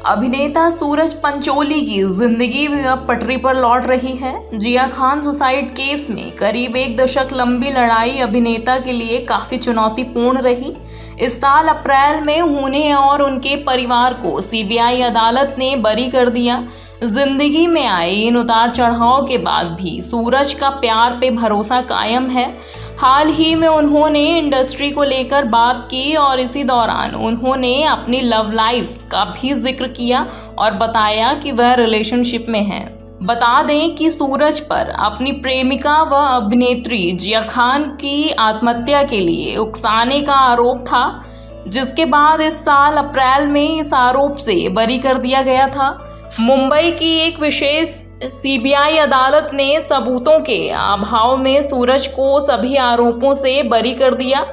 अभिनेता सूरज पंचोली की जिंदगी भी अब पटरी पर लौट रही है। जिया खान सुसाइड केस में करीब 1 दशक लंबी लड़ाई अभिनेता के लिए काफी चुनौतीपूर्ण रही। इस साल अप्रैल में उन्हें और उनके परिवार को सीबीआई अदालत ने बरी कर दिया। जिंदगी में आए इन उतार चढ़ाव के बाद भी सूरज का प्यार पे भरोसा कायम है। हाल ही में उन्होंने इंडस्ट्री को लेकर बात की और इसी दौरान उन्होंने अपनी लव लाइफ का भी जिक्र किया और बताया कि वह रिलेशनशिप में है। बता दें कि सूरज पर अपनी प्रेमिका व अभिनेत्री जिया खान की आत्महत्या के लिए उकसाने का आरोप था, जिसके बाद इस साल अप्रैल में इस आरोप से बरी कर दिया गया था। मुंबई की एक विशेष सीबीआई अदालत ने सबूतों के अभाव में सूरज को सभी आरोपों से बरी कर दिया।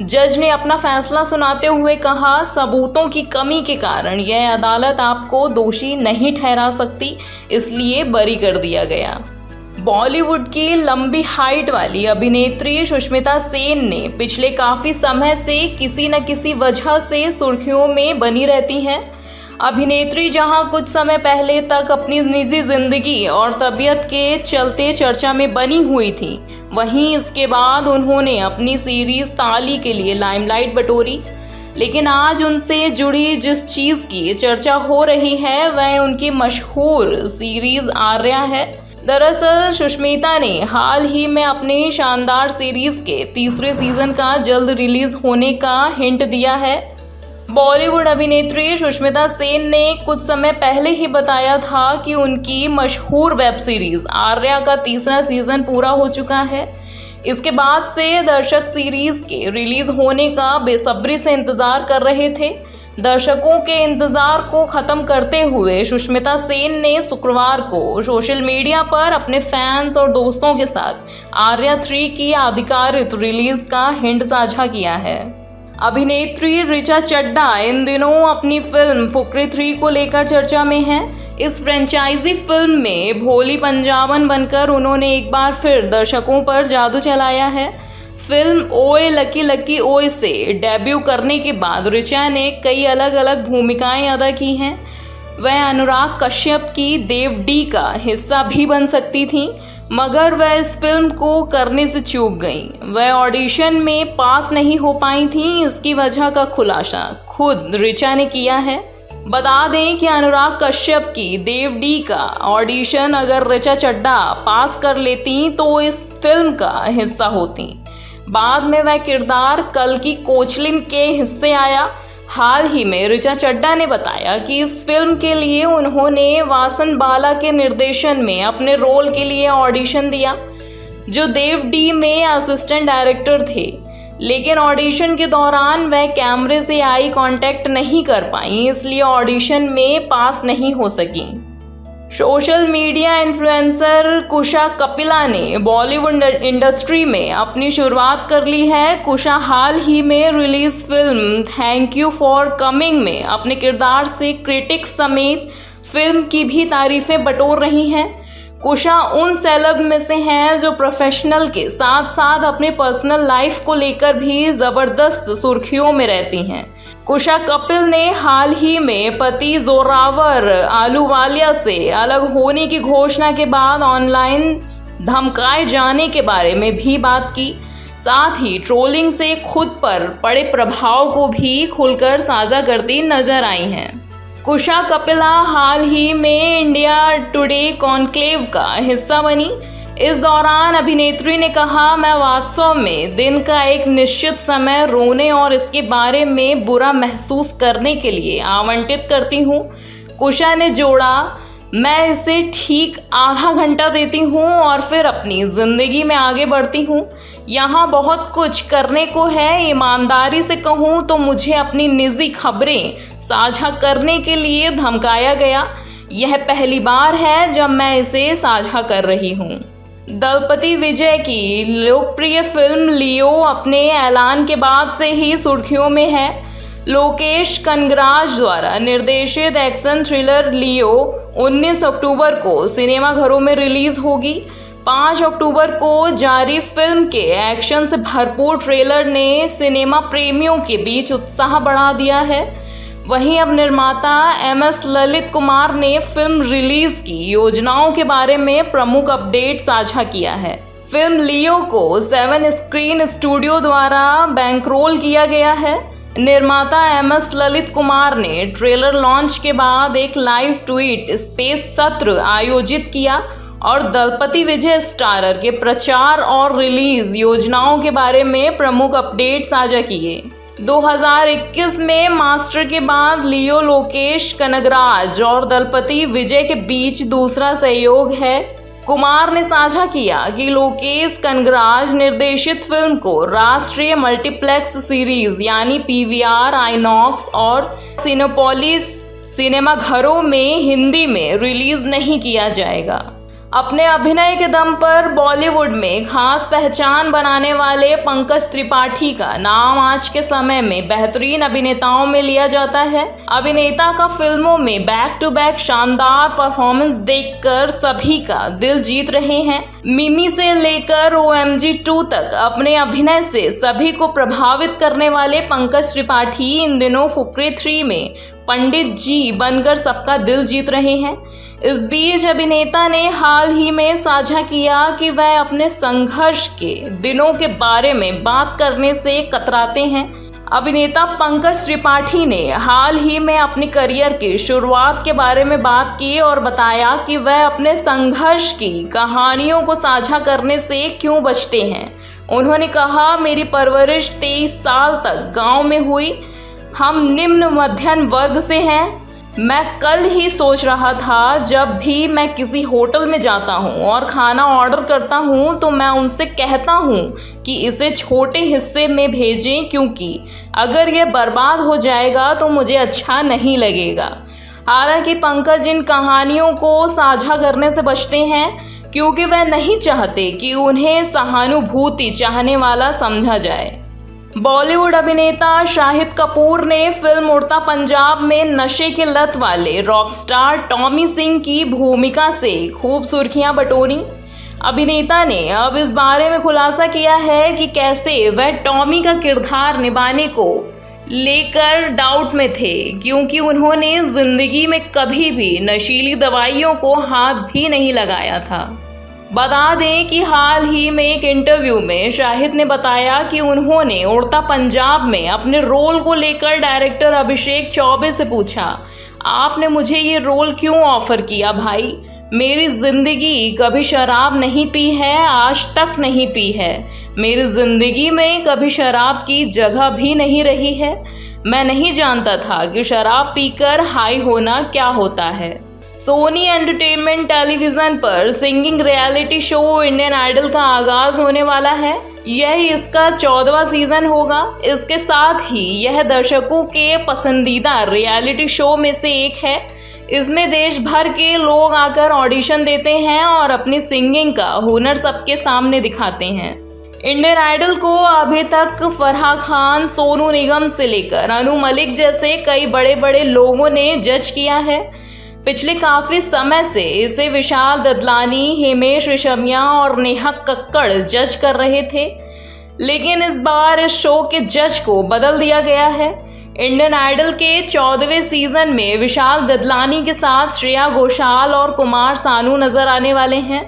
जज ने अपना फैसला सुनाते हुए कहा, सबूतों की कमी के कारण यह अदालत आपको दोषी नहीं ठहरा सकती, इसलिए बरी कर दिया गया। बॉलीवुड की लंबी हाइट वाली अभिनेत्री सुष्मिता सेन ने पिछले काफी समय से किसी न किसी वजह से सुर्खियों में बनी रहती हैं। अभिनेत्री जहां कुछ समय पहले तक अपनी निजी जिंदगी और तबीयत के चलते चर्चा में बनी हुई थी, वहीं इसके बाद उन्होंने अपनी सीरीज ताली के लिए लाइमलाइट बटोरी। लेकिन आज उनसे जुड़ी जिस चीज की चर्चा हो रही है वह उनकी मशहूर सीरीज आर्या है। दरअसल सुष्मिता ने हाल ही में अपनी शानदार सीरीज के 3रे सीजन का जल्द रिलीज होने का हिंट दिया है। बॉलीवुड अभिनेत्री सुष्मिता सेन ने कुछ समय पहले ही बताया था कि उनकी मशहूर वेब सीरीज आर्या का 3रा सीजन पूरा हो चुका है। इसके बाद से दर्शक सीरीज के रिलीज होने का बेसब्री से इंतजार कर रहे थे। दर्शकों के इंतजार को खत्म करते हुए सुष्मिता सेन ने शुक्रवार को सोशल मीडिया पर अपने फैंस और दोस्तों के साथ आर्या 3 की आधिकारिक रिलीज का हिंट साझा किया है। अभिनेत्री ऋचा चड्ढा इन दिनों अपनी फिल्म फुकरे 3 को लेकर चर्चा में है। इस फ्रेंचाइजी फिल्म में भोली पंजाबन बनकर उन्होंने एक बार फिर दर्शकों पर जादू चलाया है। फिल्म ओए लकी लकी ओए से डेब्यू करने के बाद ऋचा ने कई अलग अलग भूमिकाएं अदा की हैं। वह अनुराग कश्यप की देव डी का हिस्सा भी बन सकती थीं, मगर वह इस फिल्म को करने से चूक गईं। वह ऑडिशन में पास नहीं हो पाई थीं, इसकी वजह का खुलासा खुद ऋचा ने किया है। बता दें कि अनुराग कश्यप की देव डी का ऑडिशन अगर ऋचा चड्ढा पास कर लेती तो इस फिल्म का हिस्सा होती। बाद में वह किरदार कल्कि कोचलिन के हिस्से आया। हाल ही में ऋचा चड्ढा ने बताया कि इस फिल्म के लिए उन्होंने वासन बाला के निर्देशन में अपने रोल के लिए ऑडिशन दिया, जो देव डी में असिस्टेंट डायरेक्टर थे। लेकिन ऑडिशन के दौरान वह कैमरे से आई कांटेक्ट नहीं कर पाई, इसलिए ऑडिशन में पास नहीं हो सकी। सोशल मीडिया इन्फ्लुएंसर कुशा कपिला ने बॉलीवुड इंडस्ट्री में अपनी शुरुआत कर ली है। कुशा हाल ही में release film thank you for coming में अपने किरदार से क्रिटिक्स समेत फिल्म की भी तारीफें बटोर रही हैं। कुशा उन सेलेब में से हैं जो प्रोफेशनल के साथ साथ अपने पर्सनल लाइफ को लेकर भी ज़बरदस्त सुर्खियों में रहती हैं। कुशा कपिल ने हाल ही में पति जोरावर आलूवालिया से अलग होने की घोषणा के बाद ऑनलाइन धमकाए जाने के बारे में भी बात की। साथ ही ट्रोलिंग से खुद पर पड़े प्रभाव को भी खुलकर साझा करती नजर आई हैं। कुशा कपिला हाल ही में इंडिया टुडे कॉन्क्लेव का हिस्सा बनी। इस दौरान अभिनेत्री ने कहा, मैं वास्तव में दिन का एक निश्चित समय रोने और इसके बारे में बुरा महसूस करने के लिए आवंटित करती हूँ। कुशा ने जोड़ा, मैं इसे ठीक आधा घंटा देती हूँ और फिर अपनी ज़िंदगी में आगे बढ़ती हूँ। यहाँ बहुत कुछ करने को है। ईमानदारी से कहूँ तो मुझे अपनी निजी खबरें साझा करने के लिए धमकाया गया। यह पहली बार है जब मैं इसे साझा कर रही हूँ। दलपति विजय की लोकप्रिय फिल्म लियो अपने ऐलान के बाद से ही सुर्खियों में है। लोकेश कनगराज द्वारा निर्देशित एक्शन थ्रिलर लियो 19 अक्टूबर को सिनेमाघरों में रिलीज होगी। 5 अक्टूबर को जारी फिल्म के एक्शन से भरपूर ट्रेलर ने सिनेमा प्रेमियों के बीच उत्साह बढ़ा दिया है। वहीं अब निर्माता MS ललित कुमार ने फिल्म रिलीज की योजनाओं के बारे में प्रमुख अपडेट साझा किया है। फिल्म लियो को 7 स्क्रीन स्टूडियो द्वारा बैंकरोल किया गया है। निर्माता MS ललित कुमार ने ट्रेलर लॉन्च के बाद एक लाइव ट्वीट स्पेस सत्र आयोजित किया और दलपति विजय स्टारर के प्रचार और रिलीज योजनाओं के बारे में प्रमुख अपडेट साझा किए। 2021 में मास्टर के बाद लियो लोकेश कनगराज और दलपति विजय के बीच दूसरा सहयोग है। कुमार ने साझा किया कि लोकेश कनगराज निर्देशित फिल्म को राष्ट्रीय मल्टीप्लेक्स सीरीज यानी PVR, आइनॉक्स और सिनेपोलिस सिनेमाघरों में हिंदी में रिलीज नहीं किया जाएगा। अपने अभिनय के दम पर बॉलीवुड में खास पहचान बनाने वाले पंकज त्रिपाठी का नाम आज के समय में बेहतरीन अभिनेताओं में लिया जाता है। अभिनेता का फिल्मों में बैक टू बैक शानदार परफॉर्मेंस देखकर सभी का दिल जीत रहे हैं। मिमी से लेकर OMG 2 तक अपने अभिनय से सभी को प्रभावित करने वाले पंकज त्रिपाठी इन दिनों फुकरे 3 में पंडित जी बनकर सबका दिल जीत रहे हैं। इस बीच अभिनेता ने हाल ही में साझा किया कि वह अपने संघर्ष के दिनों के बारे में बात करने से कतराते हैं। अभिनेता पंकज त्रिपाठी ने हाल ही में अपने करियर की शुरुआत के बारे में बात की और बताया कि वह अपने संघर्ष की कहानियों को साझा करने से क्यों बचते हैं। उन्होंने कहा, मेरी परवरिश 23 साल तक गांव में हुई। हम निम्न मध्यम वर्ग से हैं। मैं कल ही सोच रहा था, जब भी मैं किसी होटल में जाता हूँ और खाना ऑर्डर करता हूँ तो मैं उनसे कहता हूँ कि इसे छोटे हिस्से में भेजें, क्योंकि अगर यह बर्बाद हो जाएगा तो मुझे अच्छा नहीं लगेगा। हालांकि पंकज इन कहानियों को साझा करने से बचते हैं क्योंकि वह नहीं चाहते कि उन्हें सहानुभूति चाहने वाला समझा जाए। बॉलीवुड अभिनेता शाहिद कपूर ने फिल्म उड़ता पंजाब में नशे की लत वाले रॉकस्टार टॉमी सिंह की भूमिका से खूब सुर्खियां बटोरी। अभिनेता ने अब इस बारे में खुलासा किया है कि कैसे वह टॉमी का किरदार निभाने को लेकर डाउट में थे, क्योंकि उन्होंने जिंदगी में कभी भी नशीली दवाइयों को हाथ भी नहीं लगाया था। बता दें कि हाल ही में एक इंटरव्यू में शाहिद ने बताया कि उन्होंने उड़ता पंजाब में अपने रोल को लेकर डायरेक्टर अभिषेक चौबे से पूछा, आपने मुझे ये रोल क्यों ऑफर किया भाई? मेरी जिंदगी कभी शराब नहीं पी है, आज तक नहीं पी है। मेरी जिंदगी में कभी शराब की जगह भी नहीं रही है। मैं नहीं जानता था कि शराब पीकर हाई होना क्या होता है। सोनी एंटरटेनमेंट टेलीविजन पर singing reality show Indian Idol का आगाज होने वाला है। यह इसका 14वां सीजन होगा। इसके साथ ही यह दर्शकों के पसंदीदा रियलिटी शो में से एक है। इसमें देश भर के लोग आकर ऑडिशन देते हैं और अपनी सिंगिंग का हुनर सबके सामने दिखाते हैं। इंडियन आइडल को अभी तक फराह खान, सोनू निगम से लेकर अनु मलिक जैसे कई बड़े बड़े लोगों ने जज किया है। पिछले काफी समय से इसे विशाल ददलानी, हिमेश रेशमिया और नेहा कक्कड़ जज कर रहे थे, लेकिन इस बार इस शो के जज को बदल दिया गया है। इंडियन आइडल के 14वें सीजन में विशाल ददलानी के साथ श्रेया घोषाल और कुमार सानू नजर आने वाले हैं।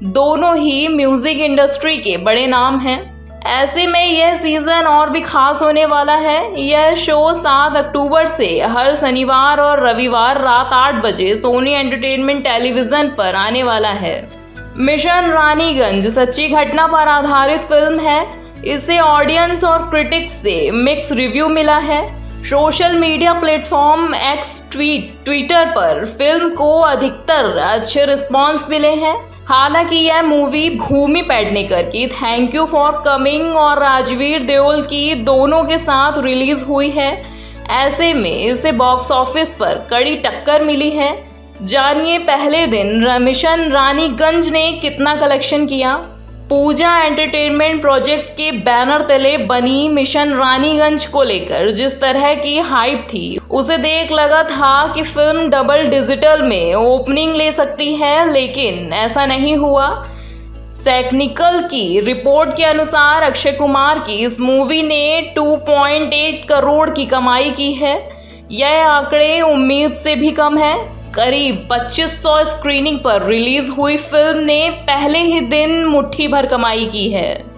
दोनों ही म्यूजिक इंडस्ट्री के बड़े नाम हैं। ऐसे में यह सीजन और भी खास होने वाला है। यह शो 7 अक्टूबर से हर शनिवार और रविवार रात 8 बजे सोनी एंटरटेनमेंट टेलीविजन पर आने वाला है। मिशन रानीगंज सच्ची घटना पर आधारित फिल्म है। इसे ऑडियंस और क्रिटिक्स से मिक्स रिव्यू मिला है। Social media platform x Twitter पर फिल्म को अधिकतर अच्छे रिस्पॉन्स मिले हैं। हालांकि यह मूवी भूमि पेडनेकर की थैंक यू फॉर कमिंग और राजवीर देओल की दोनों के साथ रिलीज हुई है। ऐसे में इसे बॉक्स ऑफिस पर कड़ी टक्कर मिली है। जानिए पहले दिन मिशन रानीगंज ने कितना कलेक्शन किया। पूजा एंटरटेनमेंट प्रोजेक्ट के बैनर तले बनी मिशन रानीगंज को लेकर जिस तरह की हाइप थी, उसे देख लगा था कि फिल्म डबल डिजिटल में ओपनिंग ले सकती है, लेकिन ऐसा नहीं हुआ। सैकनिकल की रिपोर्ट के अनुसार अक्षय कुमार की इस मूवी ने 2.8 करोड़ की कमाई की है। यह आंकड़े उम्मीद से भी कम है। करीब 2500 स्क्रीनिंग पर रिलीज हुई फिल्म ने पहले ही दिन मुट्ठी भर कमाई की है।